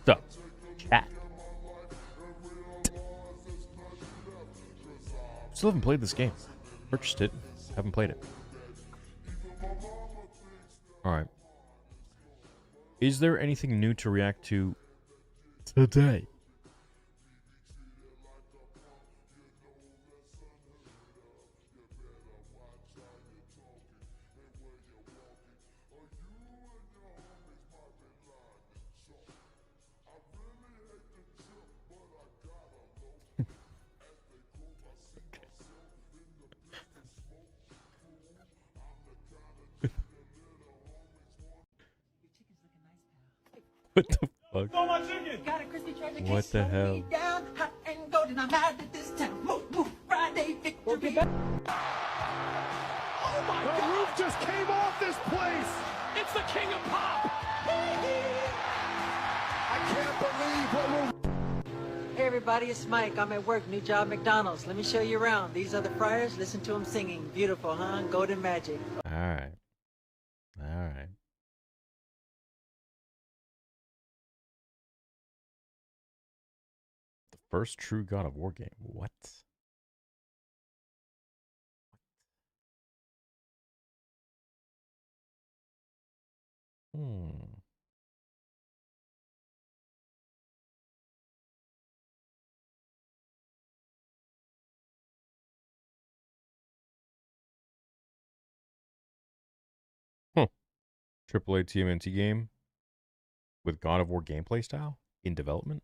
So, chat. Still haven't played this game. Purchased it. Haven't played it. Alright. Is there anything new to react to today? What the fuck? What the hell? Oh my God! The roof just came off this place! It's the king of pop! I can't believe what we're... Hey everybody, it's Mike. I'm at work, new job, McDonald's. Let me show you around. These are the Friars. Listen to them singing. Beautiful, huh? Golden Magic. Alright. Alright. The first true God of War game. What? Hmm. AAA TMNT game with God of War gameplay style in development?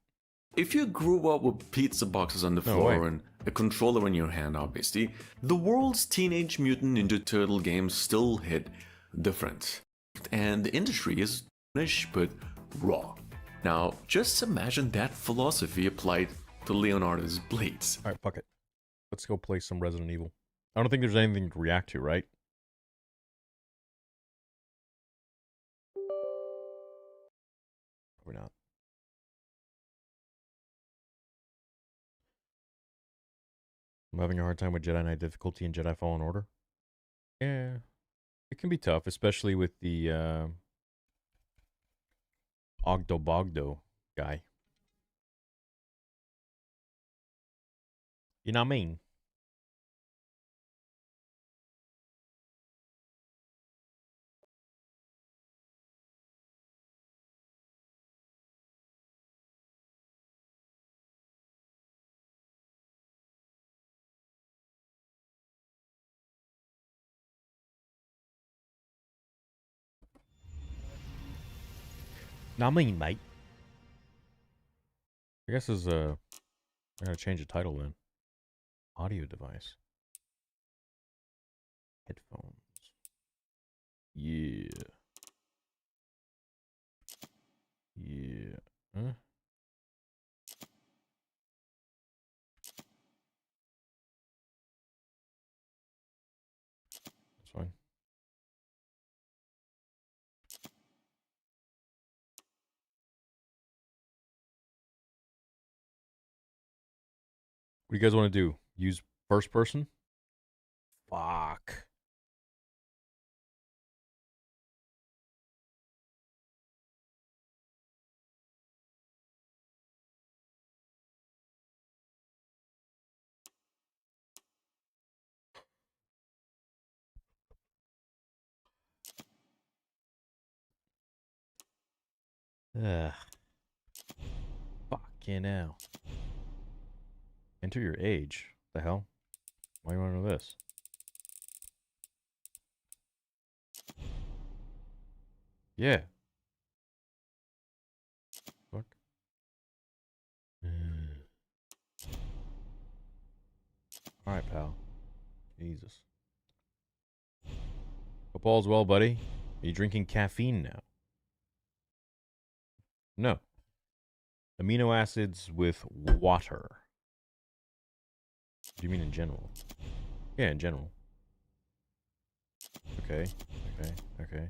If you grew up with pizza boxes on the floor and a controller in your hand, obviously, the world's Teenage Mutant Ninja Turtle games still hit different. And the industry is niche but raw. Now, just imagine that philosophy applied to Leonardo's blades. Alright, fuck it. Let's go play some Resident Evil. I don't think there's anything to react to, right? Probably not. I'm having a hard time with Jedi Knight difficulty and Jedi Fallen Order. Yeah. It can be tough, especially with the Ogdo Bogdo guy. You know what I mean? Know what I mean, mate? I guess is I gotta change the title then. Audio device. Headphones. Yeah. Yeah. Huh? That's fine. What do you guys want to do? Use first person? Fuck. Ugh. Fucking hell. Enter your age. The hell? Why do you want to know this? Yeah. Fuck. Alright, pal. Jesus. Hope all's well, buddy. Are you drinking caffeine now? No. Amino acids with water. What do you mean in general? Yeah, in general. Okay. Okay. Okay.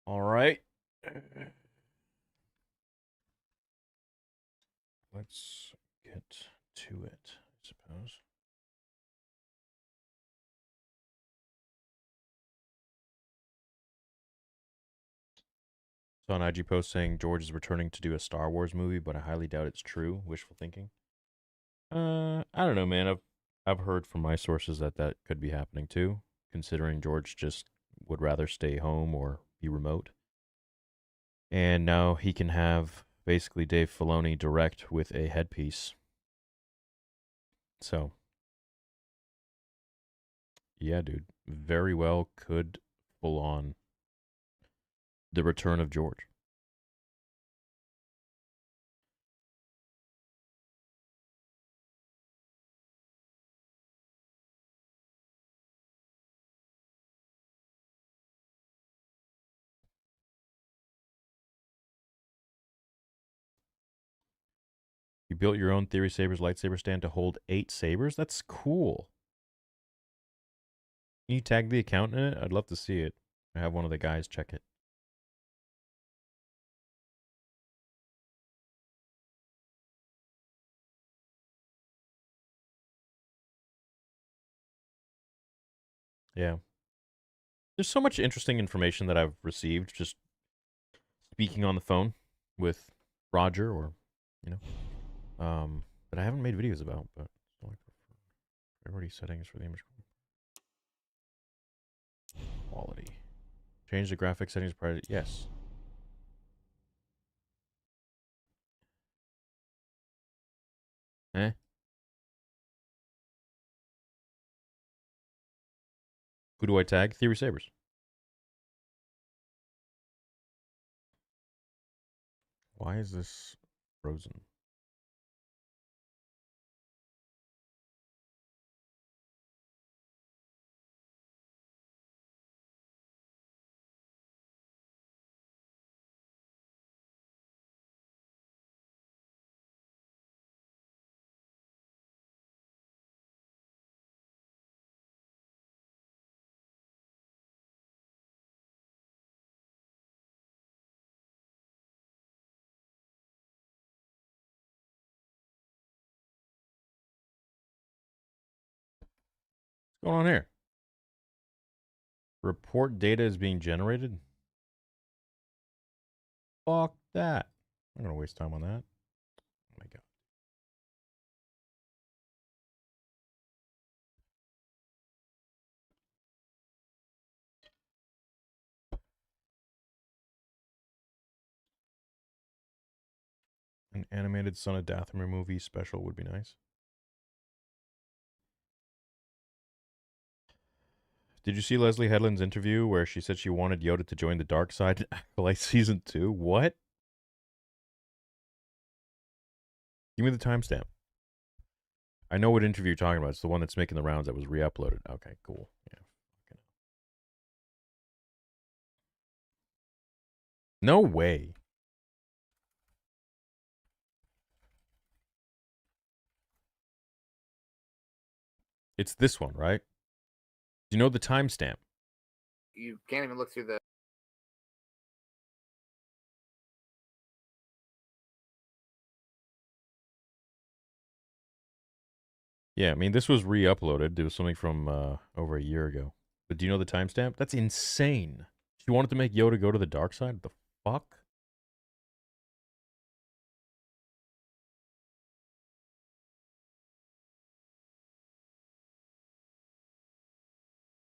All right. Let's get to it, I suppose. Saw an IG post saying George is returning to do a Star Wars movie, but I highly doubt it's true. Wishful thinking. I don't know, man. I've heard from my sources that that could be happening too, considering George just would rather stay home or be remote. And now he can have basically Dave Filoni direct with a headpiece. So, yeah, dude, very well could full on the return of George. You built your own Theory Sabers lightsaber stand to hold 8 sabers? That's cool. Can you tag the account in it? I'd love to see it. I have one of the guys check it. Yeah. There's so much interesting information that I've received just speaking on the phone with Roger or, you know, that I haven't made videos about, but priority settings for the image quality. Change the graphic settings priority. Yes. Eh? Who do I tag? Theory Sabers. Why is this frozen? What's going on here? Report data is being generated? Fuck that. I'm going to waste time on that. Oh my god. An animated Son of Dathomir movie special would be nice. Did you see Leslie Headland's interview where she said she wanted Yoda to join the dark side in Acolyte Season 2? What? Give me the timestamp. I know what interview you're talking about. It's the one that's making the rounds that was re-uploaded. Okay, cool. Yeah. Okay. No way. It's this one, right? Do you know the timestamp? You can't even look through the. Yeah, I mean, this was re-uploaded. It was something from over a year ago. But do you know the timestamp? That's insane. She wanted to make Yoda go to the dark side? The fuck?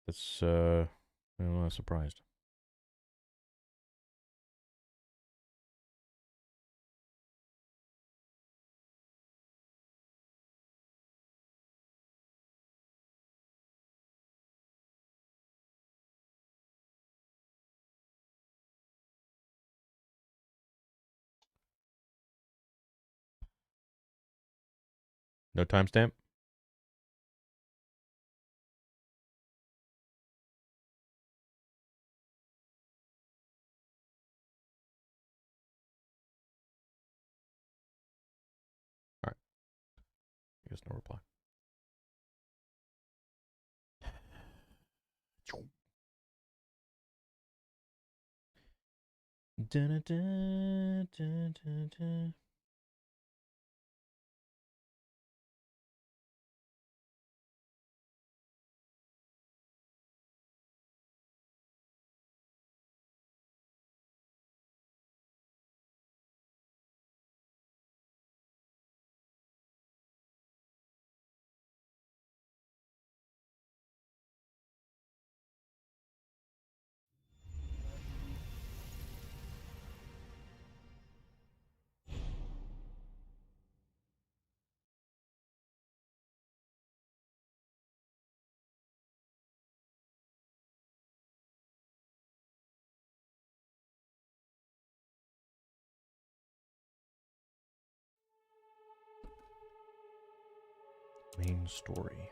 That's, I'm not surprised. No timestamp? All right. I guess no reply. Dun, dun, dun, dun, dun. Main story.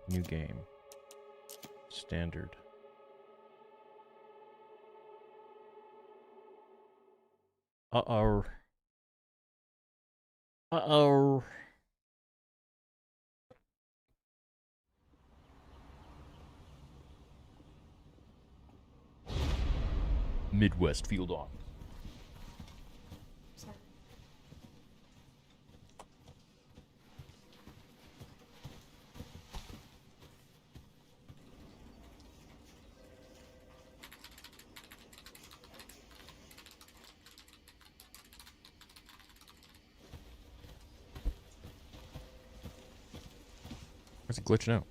New game. Standard. Uh-oh. Uh-oh. Midwest Field Office. Why's it glitching out?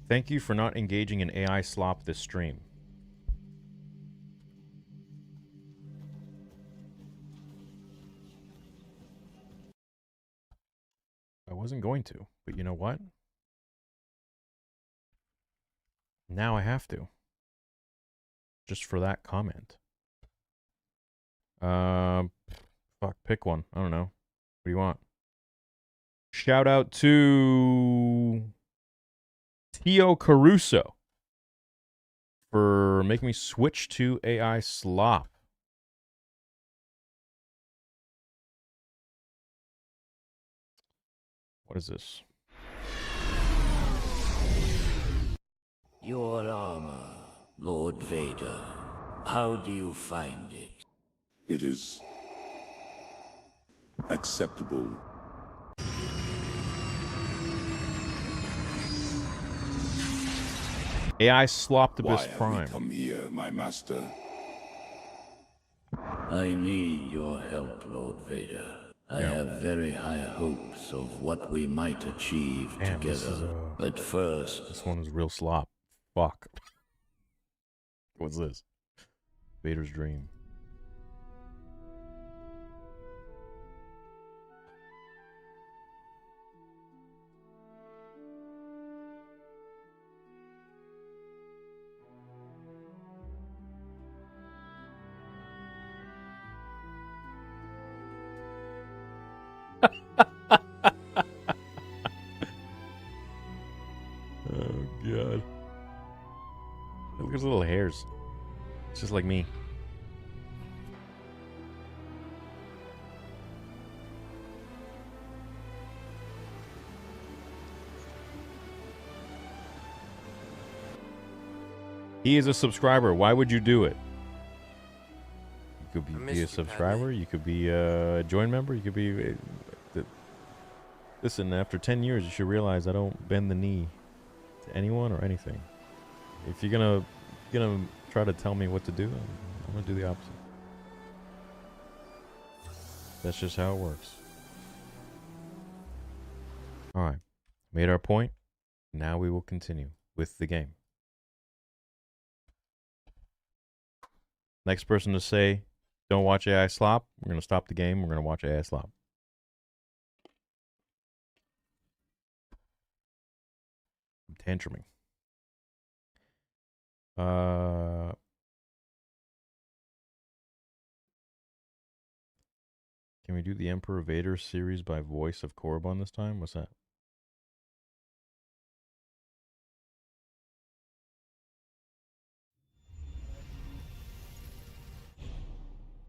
Thank you for not engaging in AI slop this stream. I wasn't going to, but you know what? Now I have to. Just for that comment. Fuck, pick one. I don't know. What do you want? Shout out to Tio Caruso for making me switch to AI slop. What is this? Your armor, Lord Vader. How do you find it? It is acceptable. AI Sloptibus Why have Prime. we come here, my master? I need your help, Lord Vader. I have very high hopes of what we might achieve Damn, together. But first... This one is real slop. Fuck. What's this? Vader's Dream. Oh, God. Look at his little hairs. It's just like me. He is a subscriber. Why would you do it? You could be a subscriber. You could be a join member. You could be... Listen, after 10 years, you should realize I don't bend the knee to anyone or anything. If you're gonna try to tell me what to do, I'm gonna do the opposite. That's just how it works. Alright. Made our point. Now we will continue with the game. Next person to say, don't watch AI slop, we're gonna stop the game, we're gonna watch AI slop. I'm tantruming. Can we do the Emperor Vader series by voice of Korriban this time? What's that?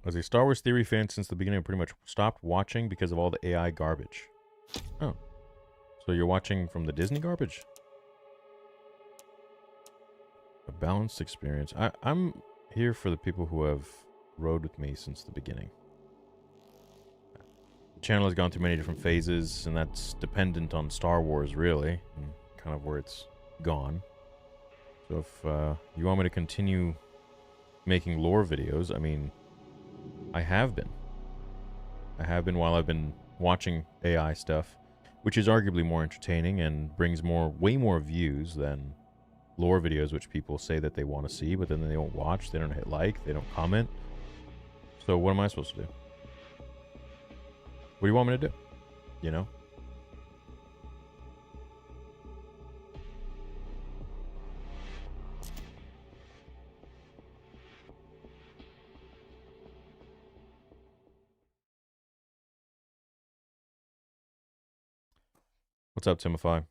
As a Star Wars theory fan since the beginning, I pretty much stopped watching because of all the AI garbage. Oh. So you're watching from the Disney garbage? A balanced experience. I'm here for the people who have rode with me since the beginning. The channel has gone through many different phases, and that's dependent on Star Wars, really, and kind of where it's gone. So if you want me to continue making lore videos, I mean, I have been. I have been while I've been watching AI stuff, which is arguably more entertaining and brings way more views than lore videos, which people say that they want to see, but then they don't watch, they don't hit like, they don't comment. So what am I supposed to do? What do you want me to do? You know? What's up, Timify?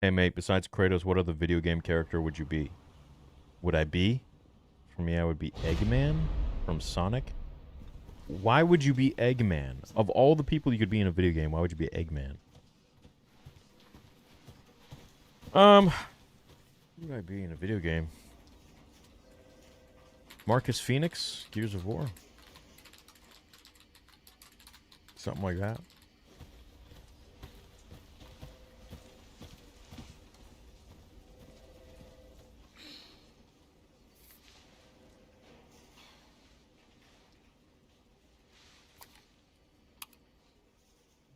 Hey, mate, besides Kratos, what other video game character would you be? Would I be? For me, I would be Eggman from Sonic. Why would you be Eggman? Of all the people you could be in a video game, why would you be Eggman? Who would I be in a video game? Marcus Phoenix, Gears of War. Something like that.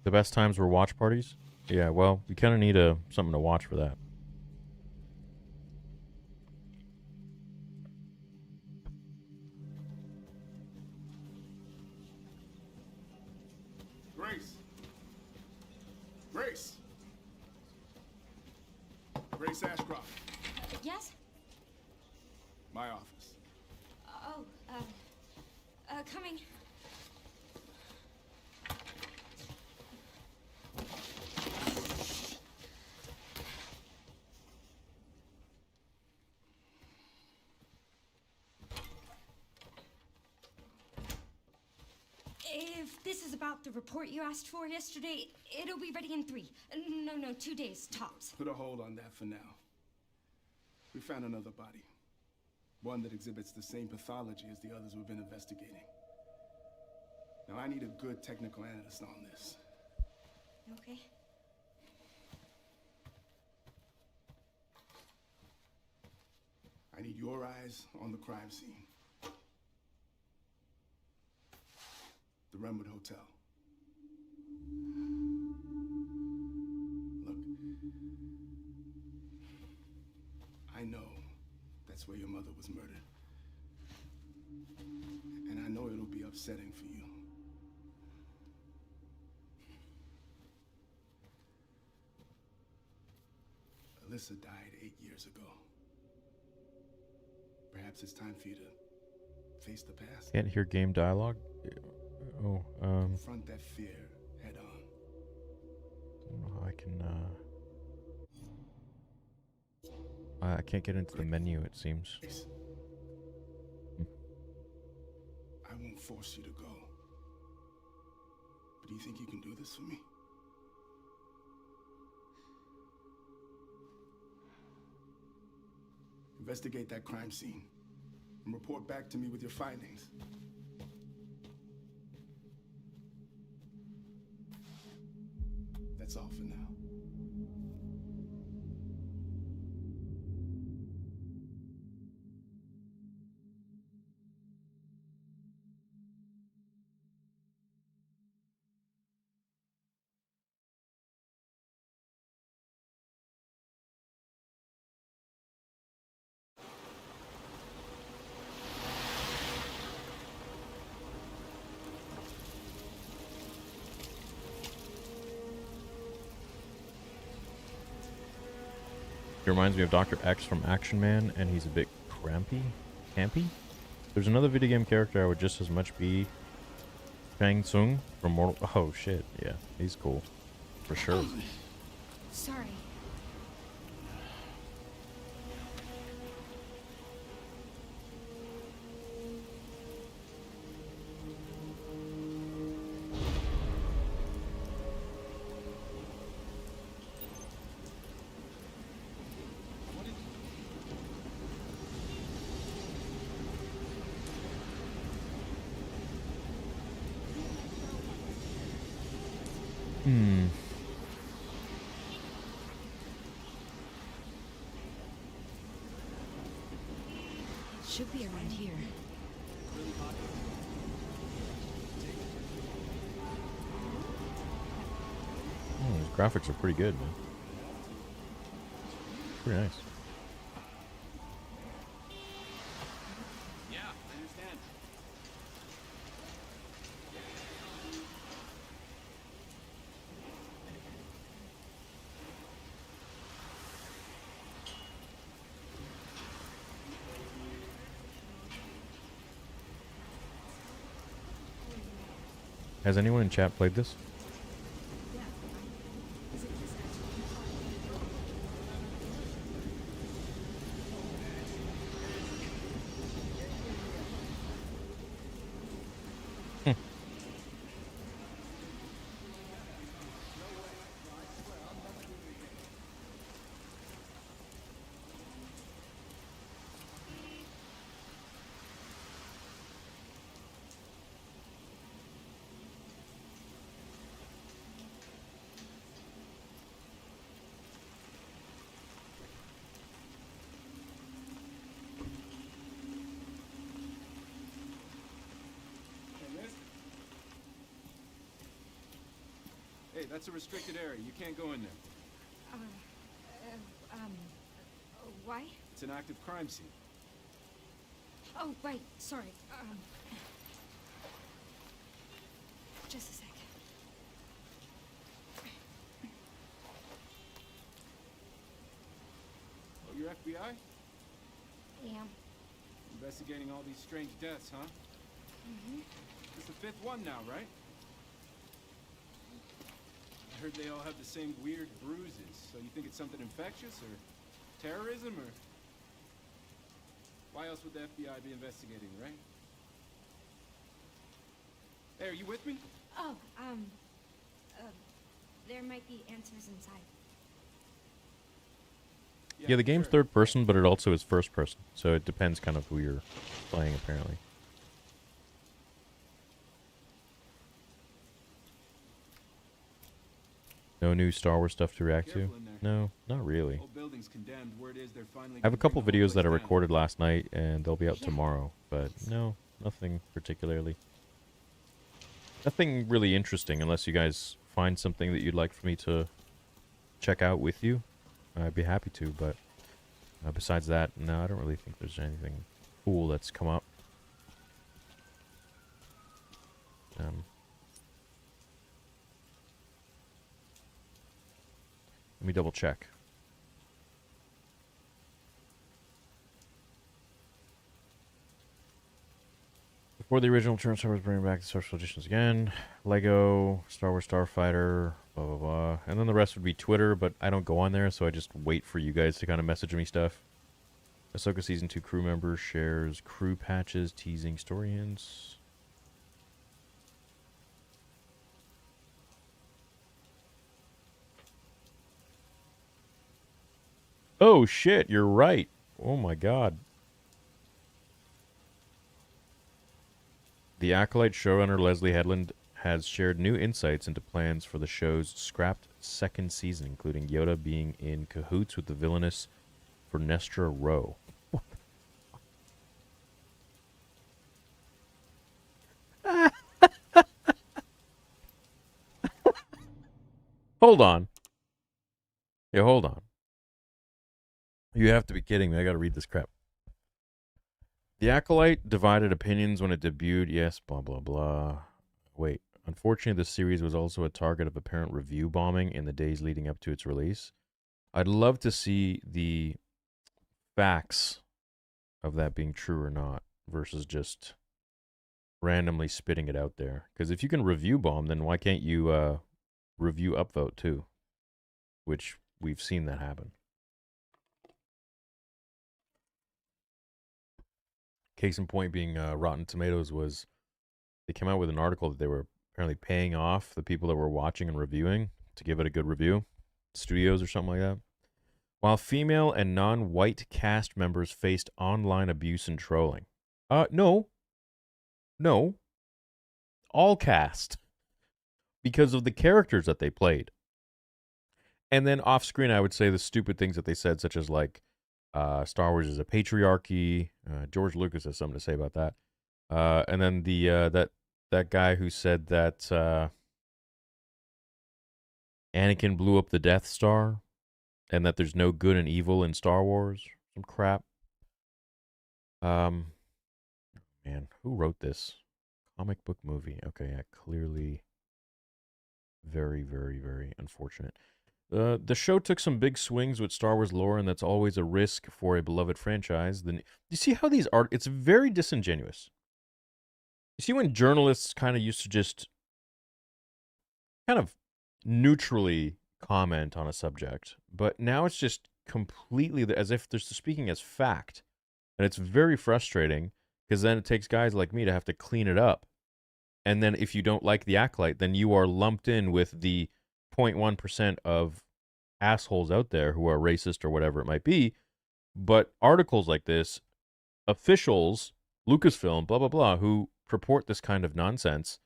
The best times were watch parties? Yeah, well, you kind of need something to watch for that. Grace. Grace. Grace Ashcroft. Yes? My office. Oh, coming. If this is about the report you asked for yesterday, it'll be ready in 3. No, 2 days, tops. Put a hold on that for now. We found another body. One that exhibits the same pathology as the others we've been investigating. Now, I need a good technical analyst on this. Okay. I need your eyes on the crime scene. The Renwood Hotel. Look, I know that's where your mother was murdered. And I know it'll be upsetting for you. Alyssa died 8 years ago. Perhaps it's time for you to face the past. Can't hear game dialogue? Oh, Confront that fear head on. I don't know how I can, I can't get into the menu, it seems. I won't force you to go. But do you think you can do this for me? Investigate that crime scene and report back to me with your findings. That's all for now. He reminds me of Dr. X from Action Man, and he's a bit campy. There's another video game character I would just as much be. Shang Tsung from Mortal... Oh, shit. Yeah, he's cool. For sure. Sorry. Should be around here. Oh, his graphics are pretty good, man. Pretty nice. Yeah, I understand. Has anyone in chat played this? Hey, that's a restricted area. You can't go in there. Why? It's an active crime scene. Oh, right. Sorry. Just a sec. Oh, you're FBI? Yeah. Investigating all these strange deaths, huh? Mm-hmm. It's the 5th one now, right? I heard they all have the same weird bruises. So you think it's something infectious or terrorism or... Why else would the FBI be investigating, right? Hey, are you with me? Oh, there might be answers inside. Yeah, the game's sure. third person, but it also is first person. So it depends kind of who you're playing, apparently. No new Star Wars stuff to react to? Careful in there. No, not really. Whole building's condemned. Word is they're finally I have a gonna couple bring the whole videos that I place down. recorded last night, and they'll be out Yeah. tomorrow. But no, nothing particularly. Nothing really interesting, unless you guys find something that you'd like for me to check out with you. I'd be happy to, but besides that, no, I don't really think there's anything cool that's come up. Let me double check. Before the original turn, Star Wars bringing back the special editions again. Lego, Star Wars Starfighter, blah, blah, blah. And then the rest would be Twitter, but I don't go on there, so I just wait for you guys to kind of message me stuff. Ahsoka Season 2 crew member shares crew patches, teasing story hints. Oh, shit, you're right. Oh, my God. The Acolyte showrunner Leslie Headland has shared new insights into plans for the show's scrapped second season, including Yoda being in cahoots with the villainous Vernestra Rowe. Hold on. Yeah, hold on. You have to be kidding me. I gotta read this crap. The Acolyte divided opinions when it debuted. Yes, blah, blah, blah. Wait. Unfortunately, the series was also a target of apparent review bombing in the days leading up to its release. I'd love to see the facts of that being true or not versus just randomly spitting it out there. Because if you can review bomb, then why can't you review upvote too? Which we've seen that happen. Case in point being Rotten Tomatoes was, they came out with an article that they were apparently paying off the people that were watching and reviewing to give it a good review. Studios or something like that. While female and non-white cast members faced online abuse and trolling. No. All cast. Because of the characters that they played. And then off screen, I would say the stupid things that they said, such as like, Star Wars is a patriarchy. George Lucas has something to say about that. And then the that guy who said that Anakin blew up the Death Star, and that there's no good and evil in Star Wars. Some crap. Man, who wrote this? Comic book movie. Okay, yeah, clearly very, very, very unfortunate. The show took some big swings with Star Wars lore, and that's always a risk for a beloved franchise. You see how these are? It's very disingenuous. You see when journalists kind of used to just kind of neutrally comment on a subject, but now it's just completely as if they're speaking as fact. And it's very frustrating because then it takes guys like me to have to clean it up. And then if you don't like the Acolyte, then you are lumped in with the 0.1% of assholes out there who are racist or whatever it might be. But articles like this, officials, Lucasfilm, blah, blah, blah, who purport this kind of nonsense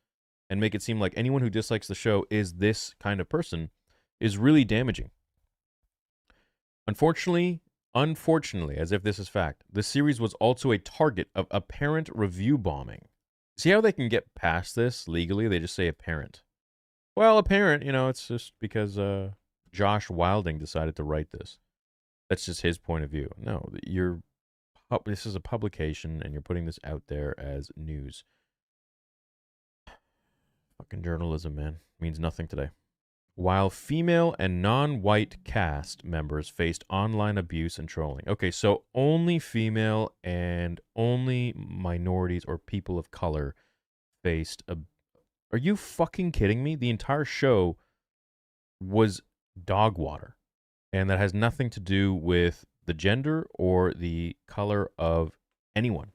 and make it seem like anyone who dislikes the show is this kind of person is really damaging. Unfortunately, as if this is fact, the series was also a target of apparent review bombing. See how they can get past this legally? They just say apparent. Well, apparent, it's just because Josh Wilding decided to write this. That's just his point of view. No, this is a publication, and you're putting this out there as news. Fucking journalism, man. Means nothing today. While female and non-white cast members faced online abuse and trolling. Okay, so only female and only minorities or people of color faced Are you fucking kidding me? The entire show was dog water. And that has nothing to do with the gender or the color of anyone.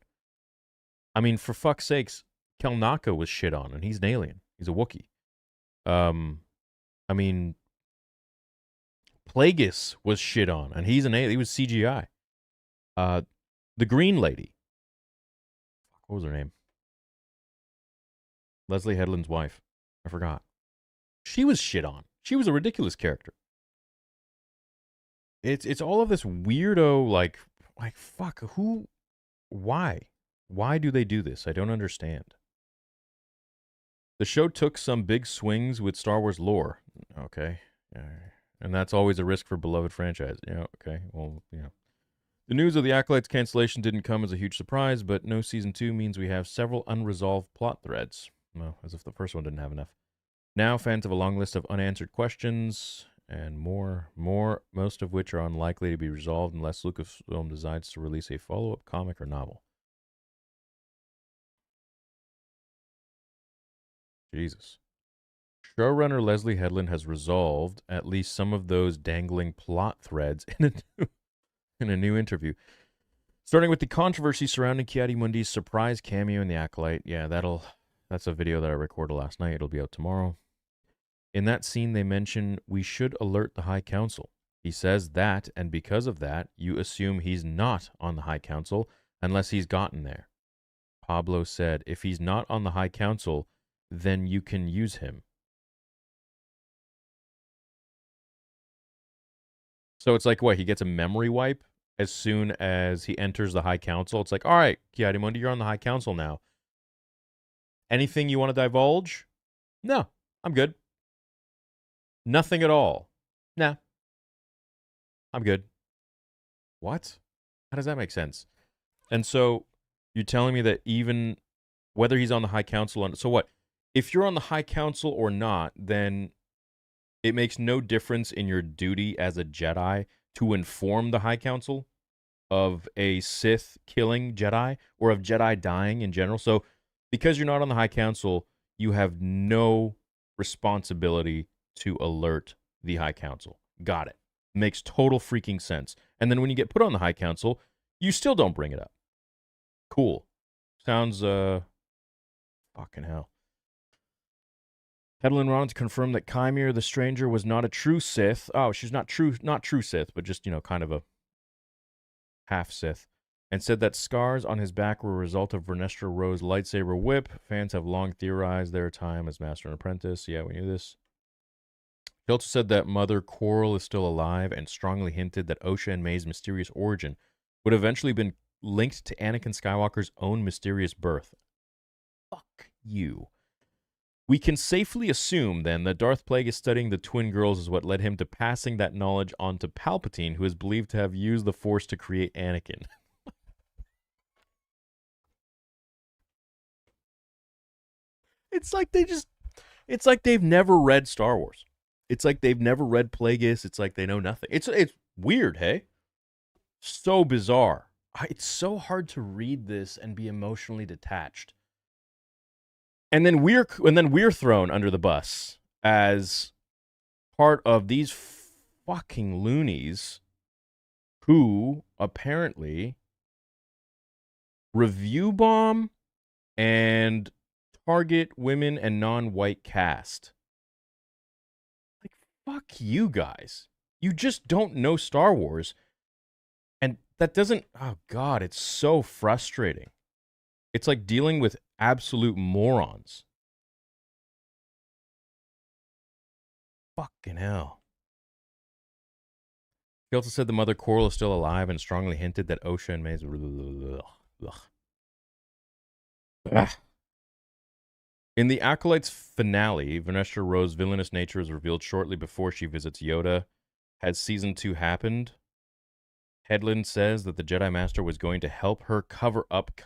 I mean, for fuck's sakes, Kelnaka was shit on, and he's an alien. He's a Wookiee. I mean, Plagueis was shit on, and he's an alien. He was CGI. The Green Lady. What was her name? Leslie Headland's wife. I forgot. She was shit on. She was a ridiculous character. It's all of this weirdo, like fuck, why? Why do they do this? I don't understand. The show took some big swings with Star Wars lore. Okay. And that's always a risk for beloved franchise. Yeah, okay. Well, yeah. The news of the Acolytes cancellation didn't come as a huge surprise, but no Season 2 means we have several unresolved plot threads. Well, as if the first one didn't have enough. Now fans have a long list of unanswered questions and more, most of which are unlikely to be resolved unless Lucasfilm decides to release a follow-up comic or novel. Jesus. Showrunner Leslie Headland has resolved at least some of those dangling plot threads in a new interview. Starting with the controversy surrounding Ki-Adi-Mundi's surprise cameo in The Acolyte. Yeah, that's a video that I recorded last night. It'll be out tomorrow. In that scene, they mention we should alert the High Council. He says that, and because of that, you assume he's not on the High Council unless he's gotten there. Pablo said, if he's not on the High Council, then you can use him. So it's like, what, he gets a memory wipe as soon as he enters the High Council? It's like, all right, Ki-Adi-Mundi, you're on the High Council now. Anything you want to divulge? No, I'm good. Nothing at all. Nah, I'm good. What? How does that make sense? And so you're telling me that even whether he's on the High Council, so what? If you're on the High Council or not, then it makes no difference in your duty as a Jedi to inform the High Council of a Sith killing Jedi or of Jedi dying in general. So because you're not on the High Council, you have no responsibility to alert the High Council. Got it. Makes total freaking sense. And then when you get put on the High Council, you still don't bring it up. Cool. Sounds, fucking hell. Headland wanted to confirm that Chimera the Stranger was not a true Sith. Oh, she's not true Sith, but just, kind of a half Sith. And said that scars on his back were a result of Vernestra Rwo's lightsaber whip. Fans have long theorized their time as Master and Apprentice. Yeah, we knew this. He also said that Mother Quarrel is still alive and strongly hinted that Osha and May's mysterious origin would eventually been linked to Anakin Skywalker's own mysterious birth. Fuck you. We can safely assume, then, that Darth Plagueis studying the twin girls is what led him to passing that knowledge on to Palpatine, who is believed to have used the Force to create Anakin. It's like they've never read Star Wars. It's like they've never read Plagueis. It's like they know nothing. It's weird, hey? So bizarre. It's so hard to read this and be emotionally detached. And then we're thrown under the bus as part of these fucking loonies who apparently review bomb and target women and non-white cast. Like, fuck you guys. You just don't know Star Wars. And that doesn't... Oh, God, it's so frustrating. It's like dealing with absolute morons. Fucking hell. He also said the Mother Quarrel is still alive and strongly hinted that Osha and May's... In the Acolyte's finale, Vernestra Rwo's villainous nature is revealed shortly before she visits Yoda. Had Season 2 happened, Hedlund says that the Jedi Master was going to help her cover up...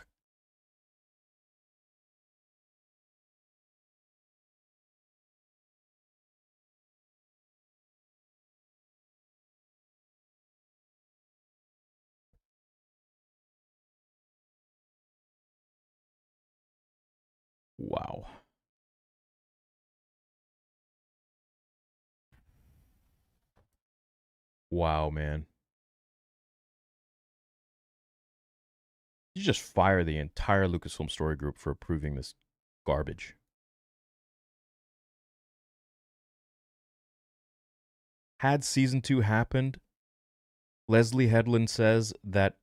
Wow. Wow, man. You just fire the entire Lucasfilm Story Group for approving this garbage. Had Season 2 happened, Leslie Hedlund says that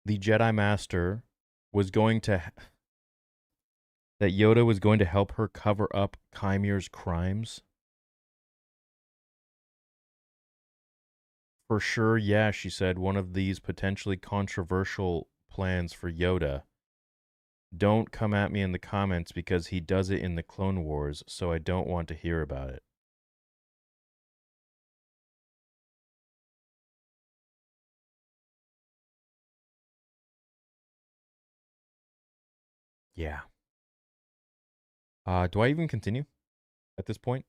the Jedi Master was going to... that Yoda was going to help her cover up Kymir's crimes. For sure, yeah, she said, one of these potentially controversial plans for Yoda. Don't come at me in the comments because he does it in the Clone Wars, so I don't want to hear about it. Yeah. Do I even continue at this point?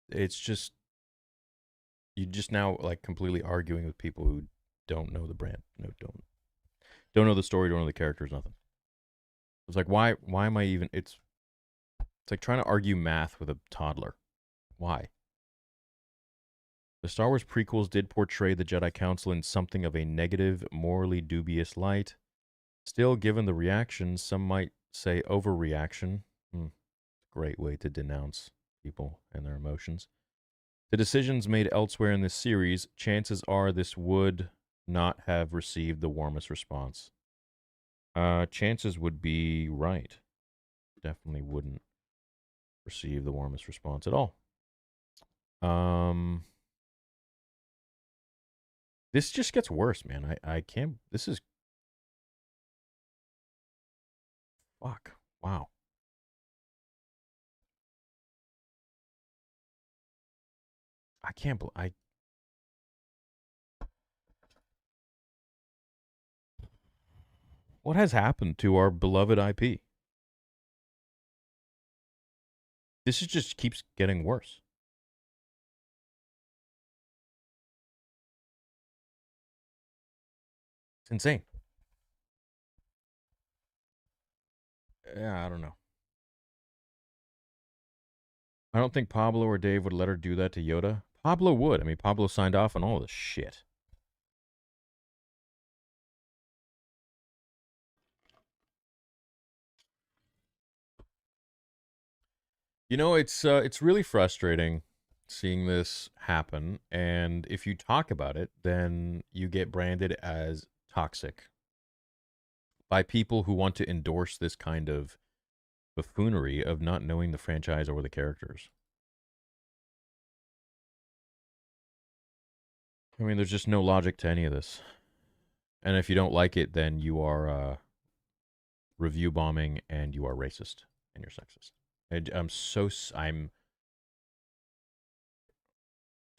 It's just... you just now like completely arguing with people who don't know the brand. No, don't know the story, don't know the characters, nothing. It's like, why am I even... It's like trying to argue math with a toddler. Why? The Star Wars prequels did portray the Jedi Council in something of a negative, morally dubious light. Still, given the reactions, some might say overreaction. Great way to denounce people and their emotions. The decisions made elsewhere in this series, chances are this would not have received the warmest response. Chances would be right. Definitely wouldn't receive the warmest response at all. This just gets worse, man. I can't... This is... Fuck. Wow. I can't believe... What has happened to our beloved IP? This is just keeps getting worse. It's insane. Yeah, I don't know. I don't think Pablo or Dave would let her do that to Yoda. Pablo would. I mean, Pablo signed off on all this shit. You know, it's really frustrating seeing this happen, and if you talk about it, then you get branded as toxic by people who want to endorse this kind of buffoonery of not knowing the franchise or the characters. I mean, there's just no logic to any of this. And if you don't like it, then you are review bombing and you are racist and you're sexist. I just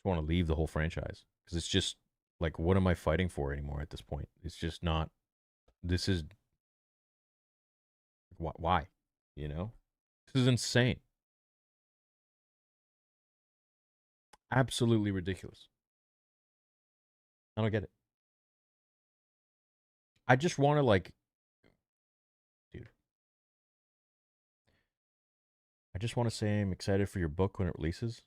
want to leave the whole franchise because it's just like, what am I fighting for anymore at this point? It's just not. This is why, you know, this is insane, absolutely ridiculous. I don't get it. I just want to like, dude. I just want to say I'm excited for your book when it releases.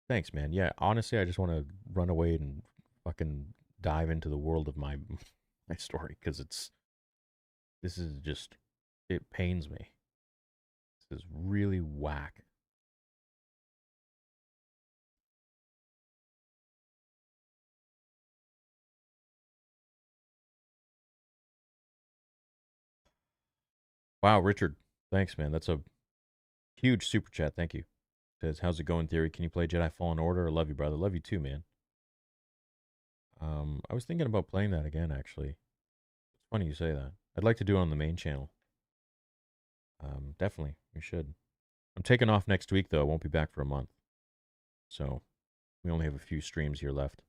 Thanks, man. Yeah, honestly, I just want to run away and fucking dive into the world of my story because this is just, it pains me. This is really whack. Wow, Richard. Thanks, man. That's a huge super chat. Thank you. Says, how's it going, Theory? Can you play Jedi Fallen Order? I love you, brother. Love you too, man. I was thinking about playing that again, actually. It's funny you say that. I'd like to do it on the main channel. Definitely, we should. I'm taking off next week, though. I won't be back for a month. So, we only have a few streams here left.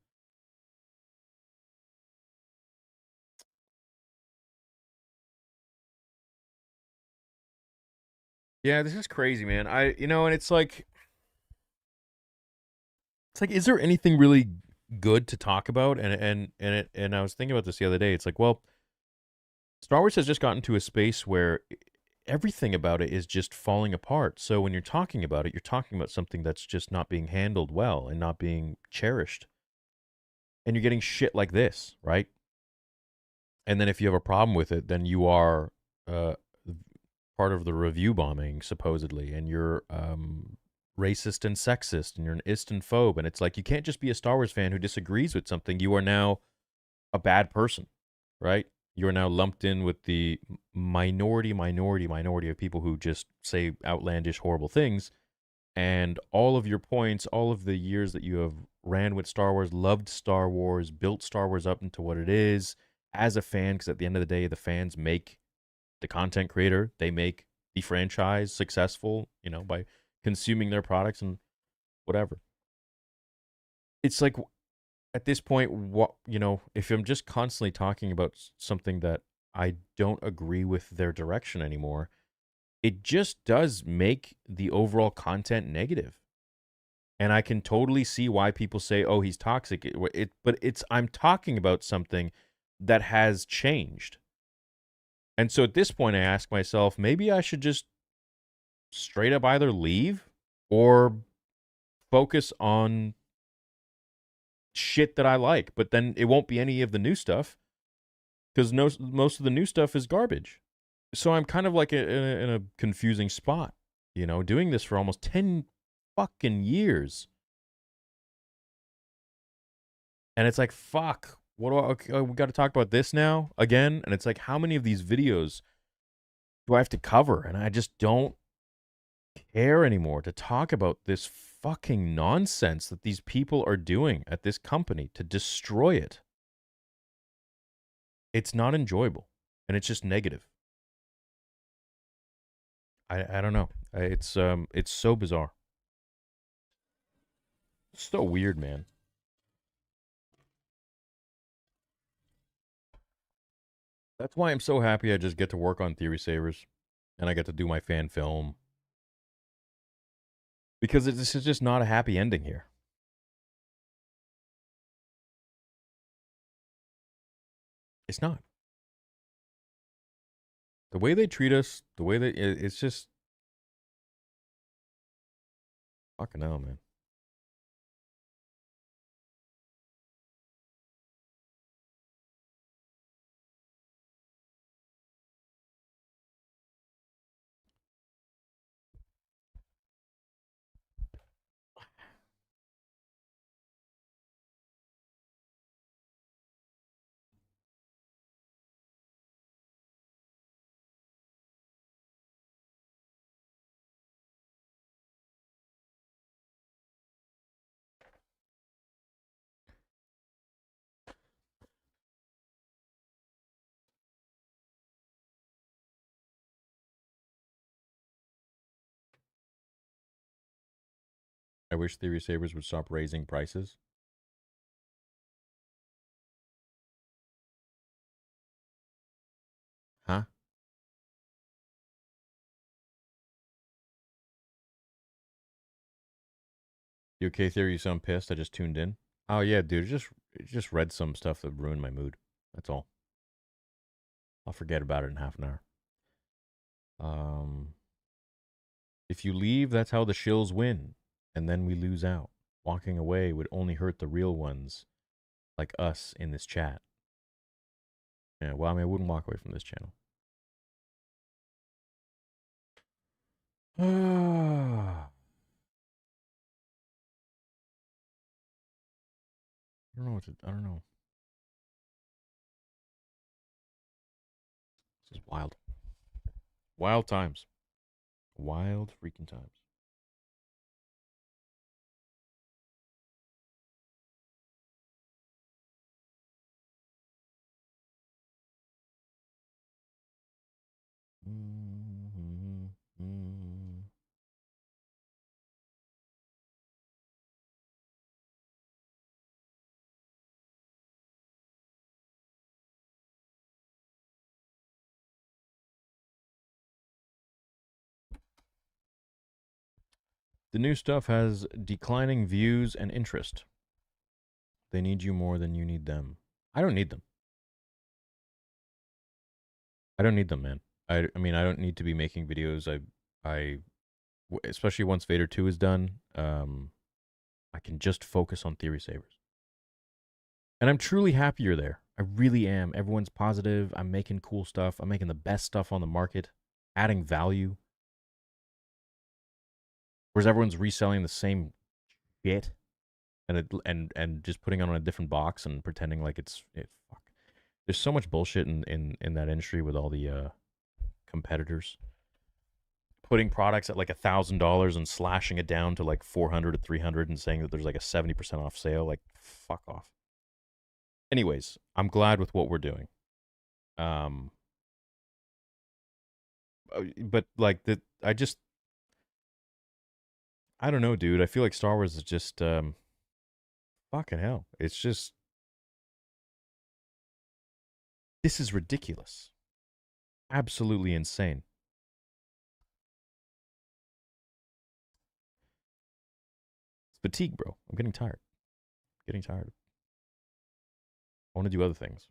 Yeah, this is crazy, man. And it's like, is there anything really good to talk about? And I was thinking about this the other day. It's like, well, Star Wars has just gotten to a space where everything about it is just falling apart. So when you're talking about it, you're talking about something that's just not being handled well and not being cherished. And you're getting shit like this, right? And then if you have a problem with it, then you are part of the review bombing, supposedly, and you're racist and sexist, and you're an Istonphobe. And it's like, you can't just be a Star Wars fan who disagrees with something. You are now a bad person, right? You are now lumped in with the minority of people who just say outlandish, horrible things. And all of your points, all of the years that you have ran with Star Wars, loved Star Wars, built Star Wars up into what it is as a fan, because at the end of the day, the fans make the content creator. They make the franchise successful, by consuming their products and whatever. It's like, at this point, if I'm just constantly talking about something that I don't agree with their direction anymore, it just does make the overall content negative. And I can totally see why people say, "Oh, he's toxic." But I'm talking about something that has changed. And so at this point, I ask myself, maybe I should just straight up either leave or focus on shit that I like. But then it won't be any of the new stuff, because most of the new stuff is garbage. So I'm kind of like in a confusing spot, doing this for almost 10 fucking years. And it's like, fuck, we got to talk about this now again? And it's like, how many of these videos do I have to cover? And I just don't care anymore to talk about this fucking nonsense that these people are doing at this company to destroy it. It's not enjoyable, and it's just negative. I don't know. It's so bizarre. So weird, man. That's why I'm so happy I just get to work on Theory Savers, and I get to do my fan film. Because this is just not a happy ending here. It's not. The way they treat us, the way it's just fucking hell, man. I wish Theory Savers would stop raising prices. Huh? You okay, Theory? You sound pissed. I just tuned in. Oh yeah, dude. Just read some stuff that ruined my mood. That's all. I'll forget about it in half an hour. If you leave, that's how the shills win, and then we lose out. Walking away would only hurt the real ones, like us in this chat. Yeah, well, I mean, I wouldn't walk away from this channel. I don't know. This is wild. Wild times. Wild freaking times. The new stuff has declining views and interest. They need you more than you need them. I don't need them. I don't need them, man. I mean, I don't need to be making videos. Especially once Vader 2 is done, I can just focus on Theory Savers. And I'm truly happier there. I really am. Everyone's positive. I'm making cool stuff. I'm making the best stuff on the market, adding value. Whereas everyone's reselling the same shit and just putting it on a different box and pretending like fuck. There's so much bullshit in that industry with all the competitors putting products at like $1,000 and slashing it down to like 400 to 300 and saying that there's like a 70% off sale. Like, fuck off. Anyways, I'm glad with what we're doing. But like I don't know, dude. I feel like Star Wars is just fucking hell. It's just, this is ridiculous. Absolutely insane. It's fatigue, bro. I'm getting tired. I want to do other things.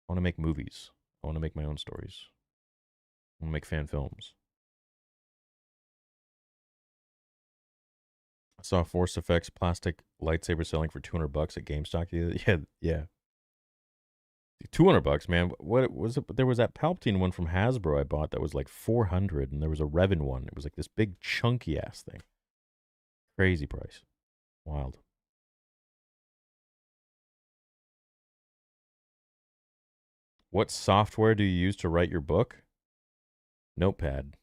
I want to make movies. I want to make my own stories. I want to make fan films. I saw Force Effects plastic lightsaber selling for $200 at GameStop. Yeah. $200, man. What was it? There was that Palpatine one from Hasbro I bought that was like $400, and there was a Revan one. It was like this big chunky ass thing. Crazy price. Wild. What software do you use to write your book? Notepad.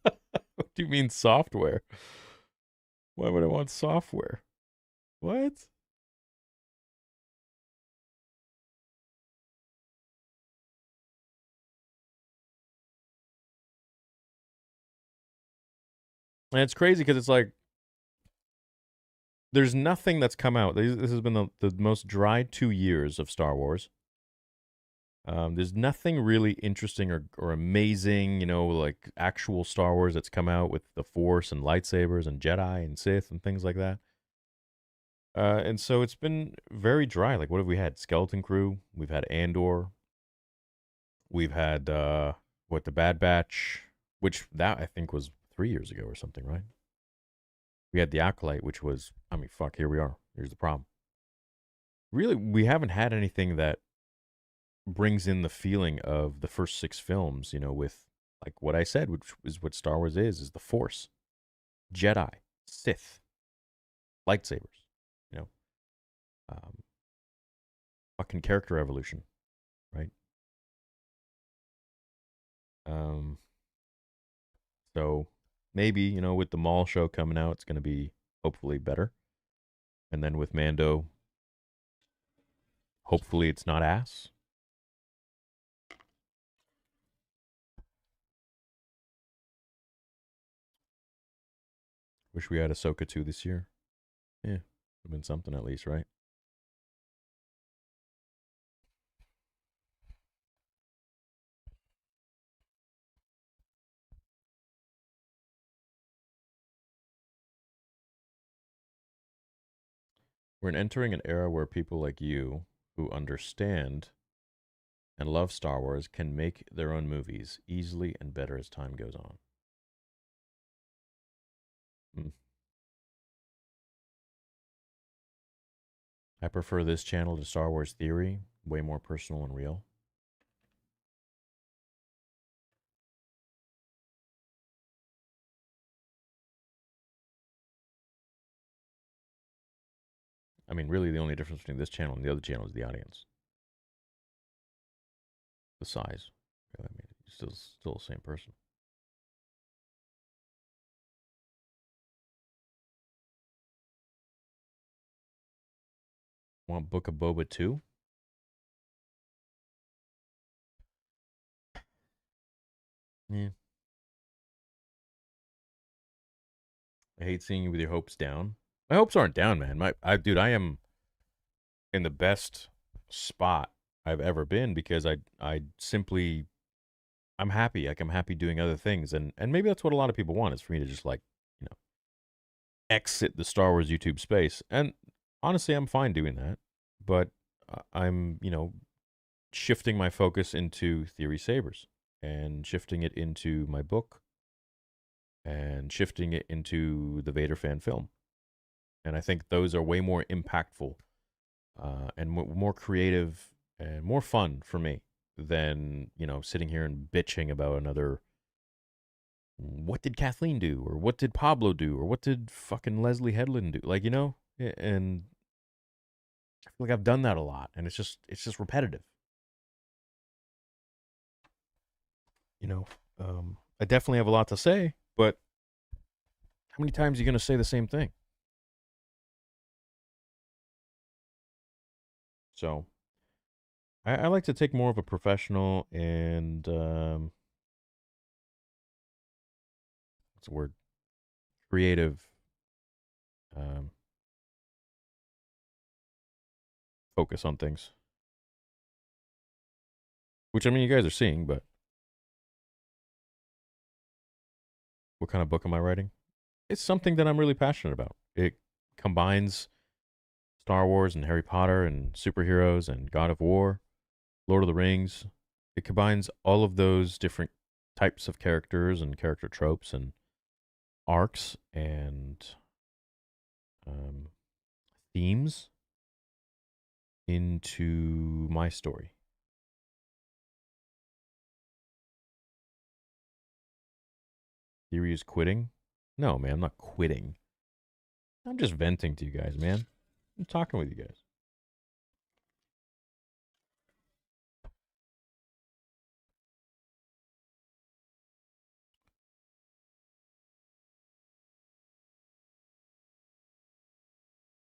What do you mean software? Why would I want software? What? And it's crazy because it's like, there's nothing that's come out. This has been the most dry 2 years of Star Wars. There's nothing really interesting or amazing, like actual Star Wars that's come out with the Force and lightsabers and Jedi and Sith and things like that. And so it's been very dry. Like, what have we had? Skeleton Crew. We've had Andor. We've had, the Bad Batch, which that I think was 3 years ago or something, right? We had The Acolyte, which was, I mean, fuck, here we are. Here's the problem. Really, we haven't had anything that brings in the feeling of the first 6 films, with like what I said, which is what Star Wars is the Force, Jedi, Sith, lightsabers, fucking character evolution, right? So maybe, with the Maul show coming out, it's going to be hopefully better. And then with Mando, hopefully it's not ass. Wish we had Ahsoka 2 this year. Yeah, would have been something at least, right? We're entering an era where people like you, who understand and love Star Wars, can make their own movies easily and better as time goes on. I prefer this channel to Star Wars Theory, way more personal and real. I mean, really, the only difference between this channel and the other channel is the audience. The size. I mean, still the same person. Want Book of Boba 2? Yeah. I hate seeing you with your hopes down. My hopes aren't down, man. Dude, I am in the best spot I've ever been because I simply I'm happy. Like I'm happy doing other things, and maybe that's what a lot of people want is for me to just like you know exit the Star Wars YouTube space. And honestly, I'm fine doing that. But I'm shifting my focus into Theory Sabers and shifting it into my book and shifting it into the Vader fan film. And I think those are way more impactful and more creative and more fun for me than, sitting here and bitching about another. What did Kathleen do? Or what did Pablo do? Or what did fucking Leslie Headland do? Like, and I feel like I've done that a lot. And it's just repetitive. I definitely have a lot to say, but how many times are you going to say the same thing? So I like to take more of a professional and what's the word? Creative focus on things. Which I mean you guys are seeing, but what kind of book am I writing? It's something that I'm really passionate about. It combines Star Wars and Harry Potter and superheroes and God of War, Lord of the Rings. It combines all of those different types of characters and character tropes and arcs and themes into my story. Theory is quitting? No, man, I'm not quitting. I'm just venting to you guys, man. I'm talking with you guys.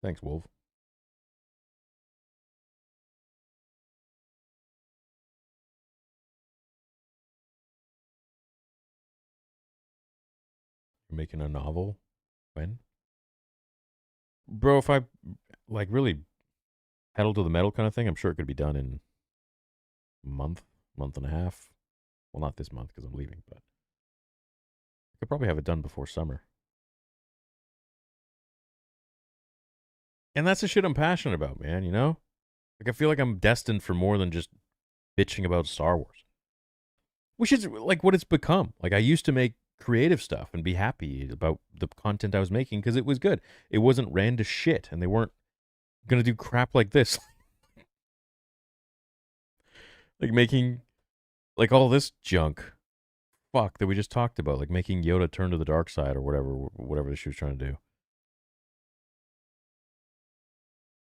Thanks, Wolf. You're making a novel? When? Bro, if I like really pedal to the metal kind of thing, I'm sure it could be done in a month and a half. Well, not this month because I'm leaving, but I could probably have it done before summer. And that's the shit I'm passionate about, man, Like I feel like I'm destined for more than just bitching about Star Wars. Which is like what it's become. Like I used to make creative stuff and be happy about the content I was making because it was good. It wasn't ran to shit and they weren't going to do crap like this. Like making like all this junk fuck that we just talked about, like making Yoda turn to the dark side or whatever she was trying to do.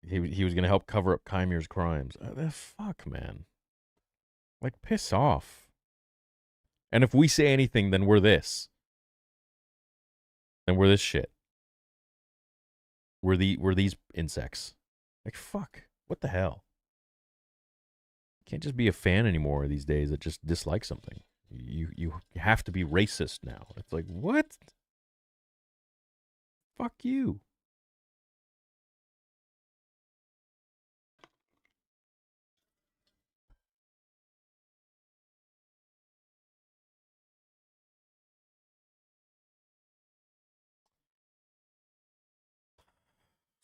He was going to help cover up Kymir's crimes. Fuck, man. Like piss off. And if we say anything, then we're this. Then we're this shit. We're these insects. Like fuck. What the hell? You can't just be a fan anymore these days that just dislikes something. You have to be racist now. It's like, what? Fuck you.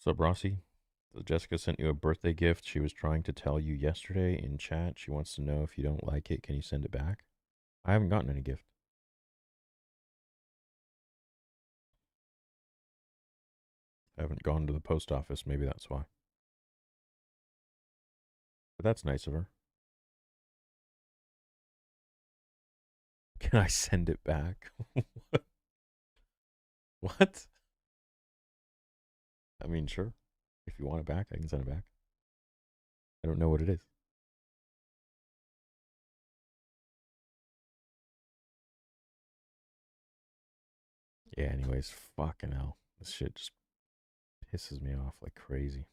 So, Rossi, Jessica sent you a birthday gift she was trying to tell you yesterday in chat. She wants to know if you don't like it, can you send it back? I haven't gotten any gift. I haven't gone to the post office. Maybe that's why. But that's nice of her. Can I send it back? What? I mean, sure. If you want it back, I can send it back. I don't know what it is. Yeah, anyways, fucking hell. This shit just pisses me off like crazy.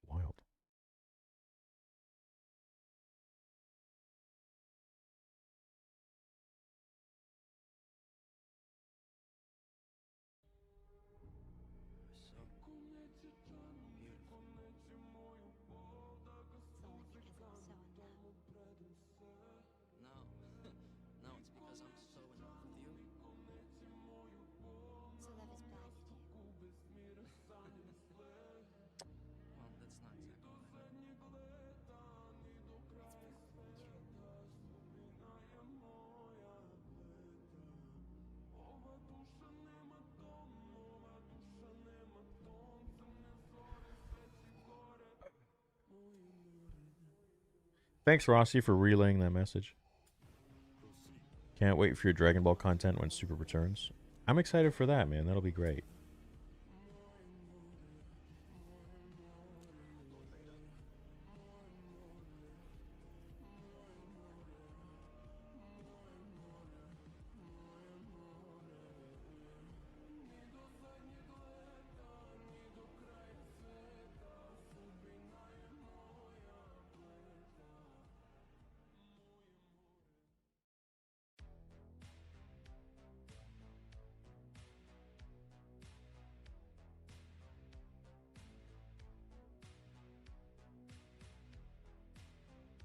It's wild. Thanks, Rossi, for relaying that message. Can't wait for your Dragon Ball content when Super returns. I'm excited for that, man. That'll be great.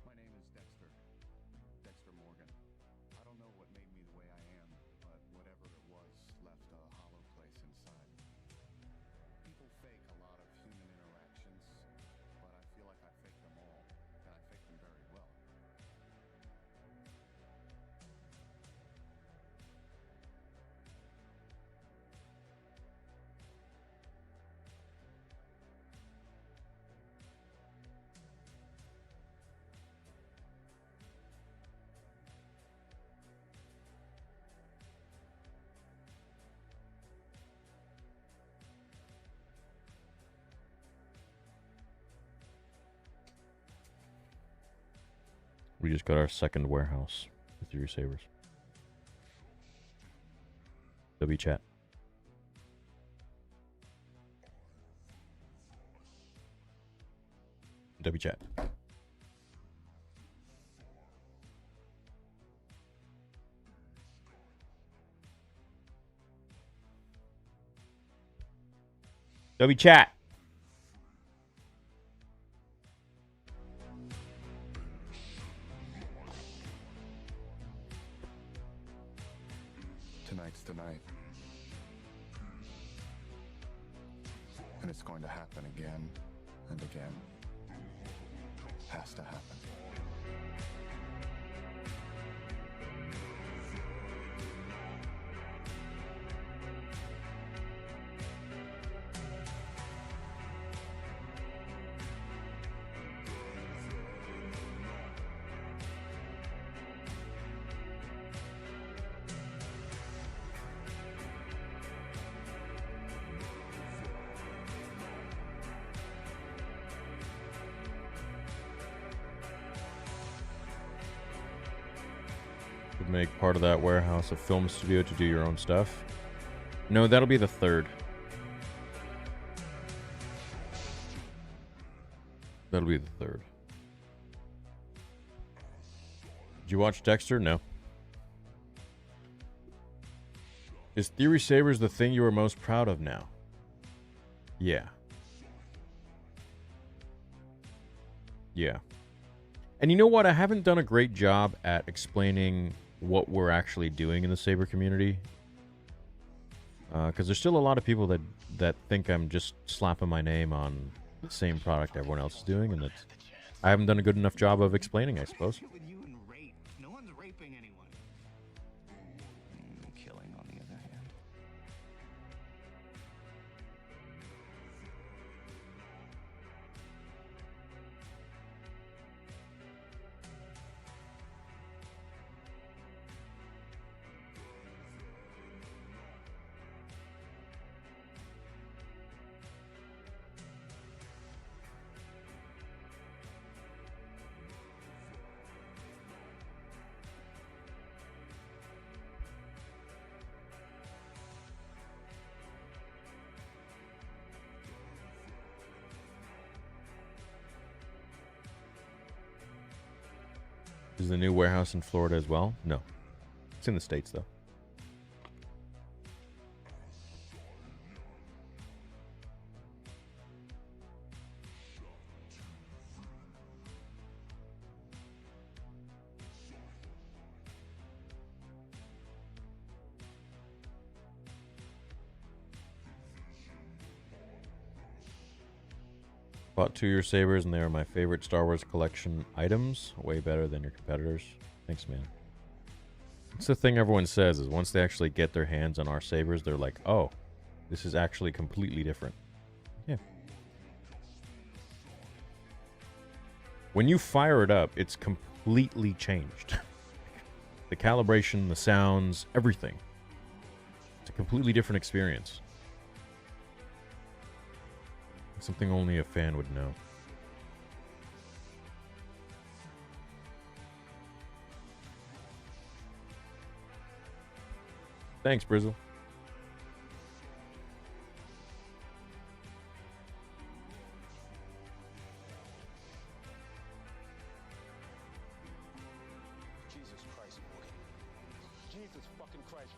My name is Dexter. Dexter Morgan. I don't know what made me the way I am, but whatever it was left a hollow place inside. People fake a lot of human interactions, but I feel like I fake them all, and I fake them very well. We just got our second warehouse with Theory Sabers. W chat. W chat. W chat. Tonight's the night. And it's going to happen again and again. Has to happen. Would make part of that warehouse a film studio to do your own stuff. No, that'll be the third. That'll be the third. Did you watch Dexter? No. Is Theory Sabers the thing you are most proud of now? Yeah. Yeah. And you know what? I haven't done a great job at explaining what we're actually doing in the Saber community. Because there's still a lot of people that think I'm just slapping my name on the same product everyone else is doing, and that's, I haven't done a good enough job of explaining, I suppose. No one's raping anyone. Killing, on the other hand. Is the new warehouse in Florida as well? No. It's in the States, though. Bought 2-year sabers, and they are my favorite Star Wars collection items. Way better than your competitors. Thanks, man. It's the thing everyone says, is once they actually get their hands on our sabers, they're like, oh, this is actually completely different. Yeah. When you fire it up, it's completely changed. The calibration, the sounds, everything. It's a completely different experience. Something only a fan would know. Thanks, Brizzle.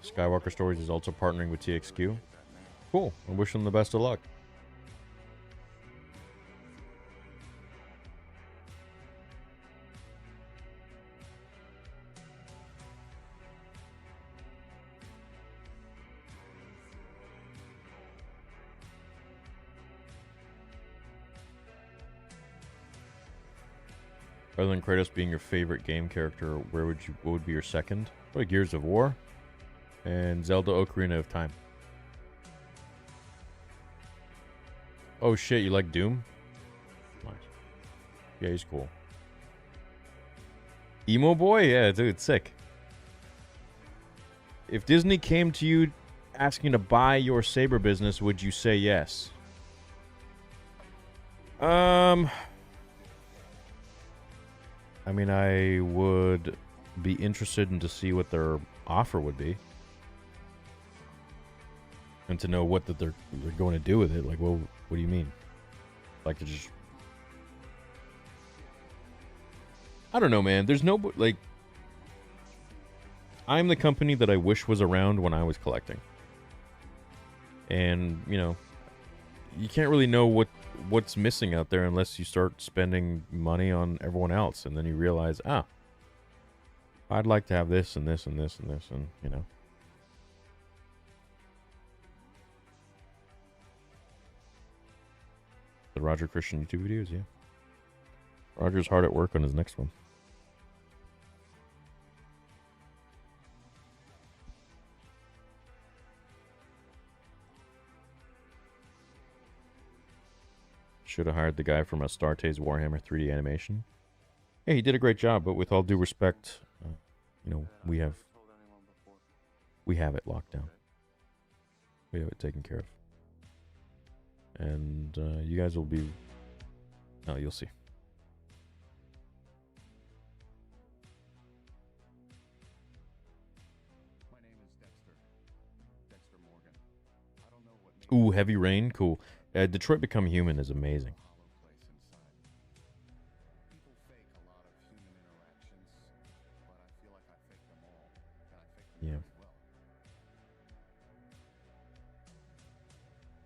Skywalker Stories is also partnering with TXQ. Cool. I wish them the best of luck. Other than Kratos being your favorite game character, what would be your second? Probably Gears of War and Zelda Ocarina of Time. Oh shit, you like Doom? Nice. Yeah, he's cool. Emo Boy? Yeah, dude, sick. If Disney came to you asking to buy your Saber business, would you say yes? I mean, I would be interested in to see what their offer would be. And to know what that they're going to do with it. Like, well, what do you mean? Like to just... I don't know, man. There's no... Like... I'm the company that I wish was around when I was collecting. And, you know... You can't really know what's missing out there unless you start spending money on everyone else, and then you realize, I'd like to have this and this and this and this, and you know. The Roger Christian YouTube videos, yeah. Roger's hard at work on his next one. Should have hired the guy from Astartes Warhammer 3D animation. Yeah, he did a great job, but with all due respect, you know, we have it locked down. We have it taken care of. And you guys will be... Oh, you'll see. My name is Dexter. Dexter Morgan. I don't know what made Ooh, Heavy Rain, cool. Detroit Become Human is amazing. People fake a lot of human interactions, but I feel like I fake them all, and I fake them Yeah. very well.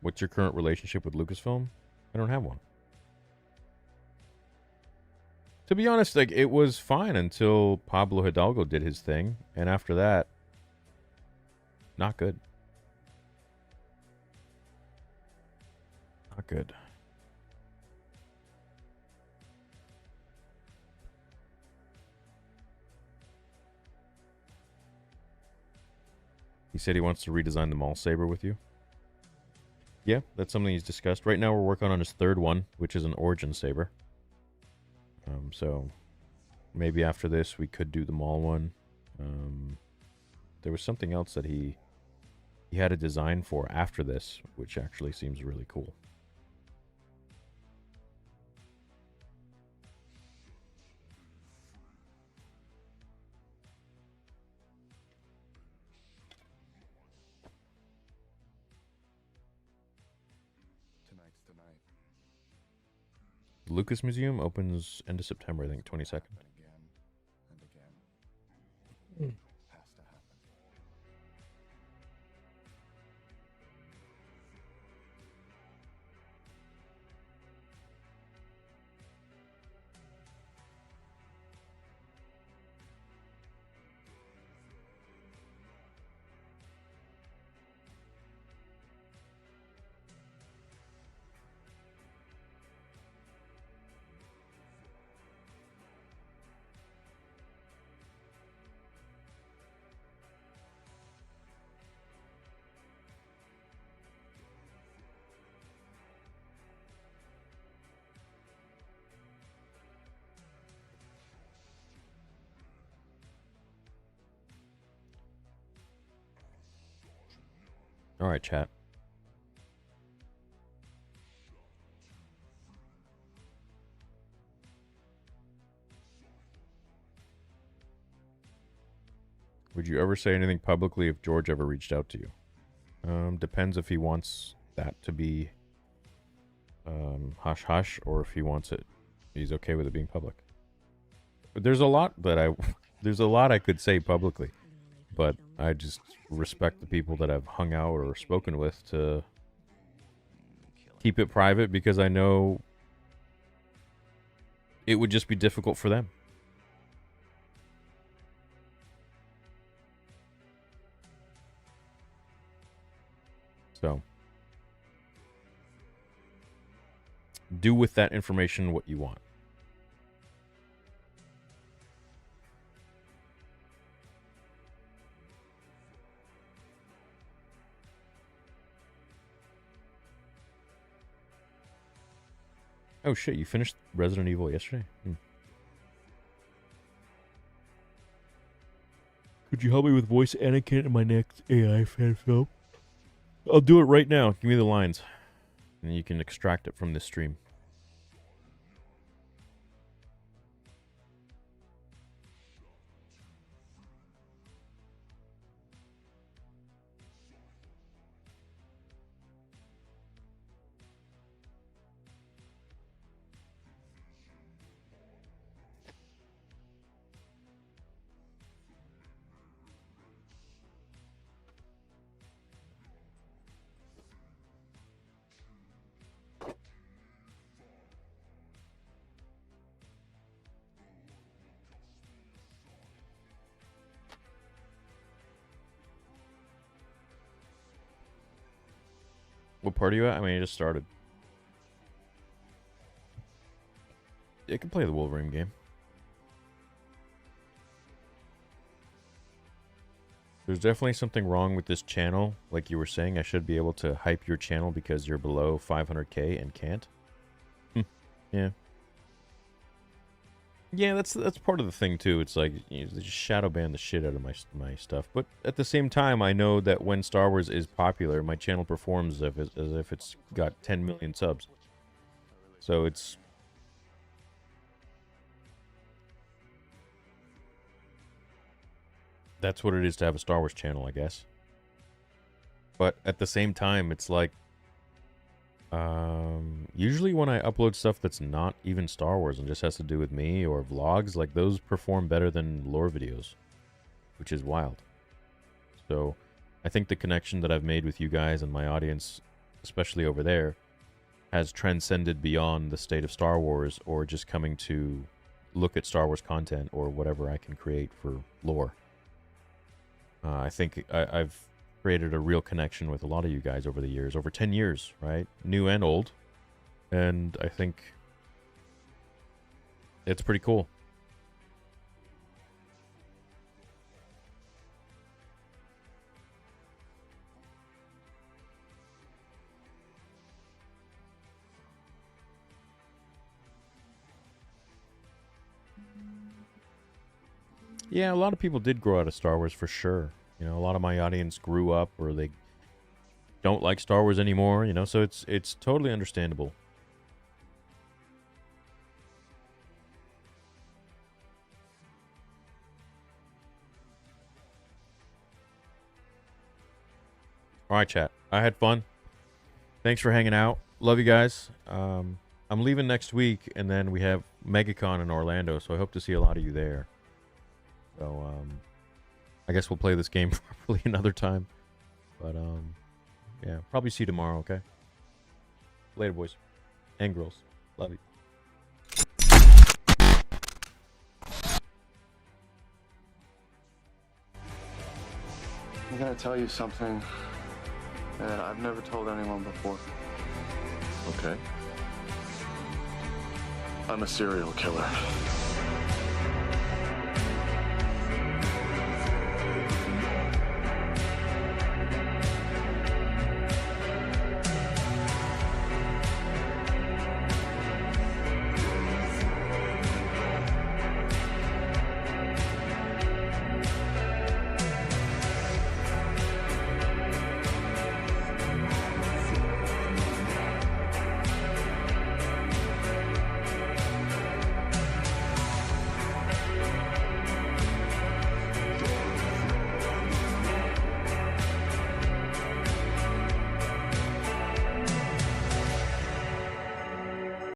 What's your current relationship with Lucasfilm? I don't have one. To be honest, like, it was fine until Pablo Hidalgo did his thing, and after that, not good. Not good. He said he wants to redesign the Maul Saber with you. Yeah, that's something he's discussed. Right now we're working on his third one, which is an Origin Saber. So maybe after this we could do the Maul one. There was something else that he had a design for after this, which actually seems really cool. Tonight's the night. The Lucas Museum opens end of September, I think, 22nd. Again and again. Has to happen. All right, chat. Would you ever say anything publicly if George ever reached out to you? Depends if he wants that to be hush hush, or if he wants it, he's okay with it being public. But there's a lot I could say publicly, but I just respect the people that I've hung out or spoken with to keep it private, because I know it would just be difficult for them. So, do with that information what you want. Oh shit, you finished Resident Evil yesterday? Could you help me with voice Anakin in my next AI fan film? I'll do it right now. Give me the lines. And you can extract it from this stream. What part are you at? I mean, I just started. You can play the Wolverine game. There's definitely something wrong with this channel. Like you were saying, I should be able to hype your channel because you're below 500k and can't. Yeah. Yeah, that's part of the thing too. It's like, you know, they just shadow ban the shit out of my stuff. But at the same time, I know that when Star Wars is popular, my channel performs as if it's got 10 million subs. So it's... that's what it is to have a Star Wars channel, I guess. But at the same time, it's like... usually when I upload stuff that's not even Star Wars and just has to do with me or vlogs, like those perform better than lore videos, which is wild. So I think the connection that I've made with you guys and my audience, especially over there, has transcended beyond the state of Star Wars or just coming to look at Star Wars content or whatever I can create for lore. I think I've created a real connection with a lot of you guys over the years, over 10 years, right? New and old. And I think it's pretty cool. Yeah, a lot of people did grow out of Star Wars for sure. You know, a lot of my audience grew up or they don't like Star Wars anymore, you know, so it's totally understandable. All right, chat. I had fun. Thanks for hanging out. Love you guys. I'm leaving next week, and then we have MegaCon in Orlando, so I hope to see a lot of you there. So, I guess we'll play this game properly another time. But, yeah, probably see you tomorrow, okay? Later, boys. And girls. Love you. I'm gonna tell you something that I've never told anyone before. Okay. I'm a serial killer.